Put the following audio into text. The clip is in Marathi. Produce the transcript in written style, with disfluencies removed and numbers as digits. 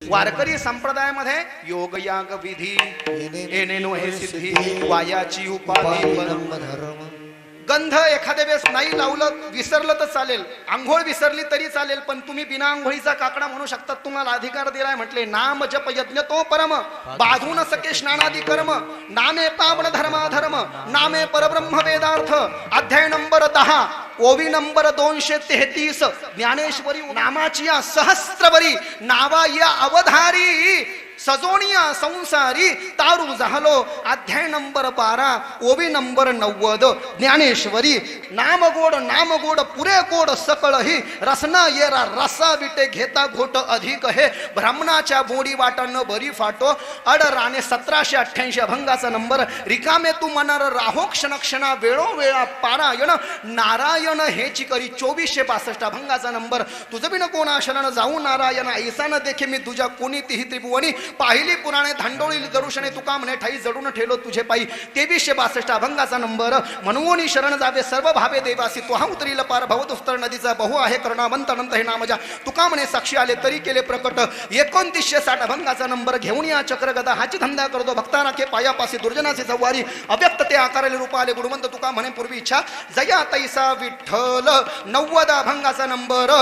वारकरी संप्रदायामध्ये योग याग विधी येणे हे सिद्धी वायाची उपाधी परम धर्म. गंध एखाद्या वेळेस नाही लावलं विसरलं तर चालेल, आंघोळ विसरली तरी चालेल, पण तुम्ही बिना आंघोळीचा काकडा म्हणू शकतात. तुम्हाला अधिकार दिलाय. म्हटले नाम जप यज्ञ तो परम बाधू न सके स्नानादी कर्म नामे पावन धर्माधर्म नामे परब्रह्म वेदार्थ. अध्याय नंबर 10 ओवी नंबर 233 ज्ञानेश्वरी नामाची या सहस्त्रवरी नावा या अवधारी सजोनिया संसारी तारू झालो. अध्याय नंबर 12 ओवी नंबर 90 ज्ञानेश्वरी नाम गोड पुरे गोड सकळ ही रसना येरा रसा विटे घेता घोट अधिक हे ब्राह्मणाच्या बोडी वाटण बरी फाटो अड राणे 1788 अभंगाचा नंबर. रिकामे तू मनार राहो क्षण क्षणा वेळोवेळा पारायण नारायण हेची करी 2462 अभंगाचा नंबर. तुझं बिन कोणा शरण जाऊ नारायण ऐसा न देखे मी तुझ्या कोणीतीही त्रिभुवनी पाहिली पुराणे धांडोळी दरुषणे तुका म्हणे ठाई जडून ठेलो तुझे पायी 2362 अभंगाचा नंबर. म्हणून शरण जावे सर्व भावे देवासी तो हा उतरील पार भवदुस्तर नदीचा बहु आहे करुणावंत अनंत हे नामजा तुका म्हणे साक्षी आले तरी केले प्रकट 2960 अभंगाचा नंबर. घेऊन या चक्र गदा हाची धंदा करतो भक्ताना के पायापासी दुर्जनाचे सवारी अव्यक्त ते आकाराले रूप आले गुणवंत तुका म्हणे पूर्वी इच्छा जया तैसा विठ्ठल 90 अभंगाचा नंबर.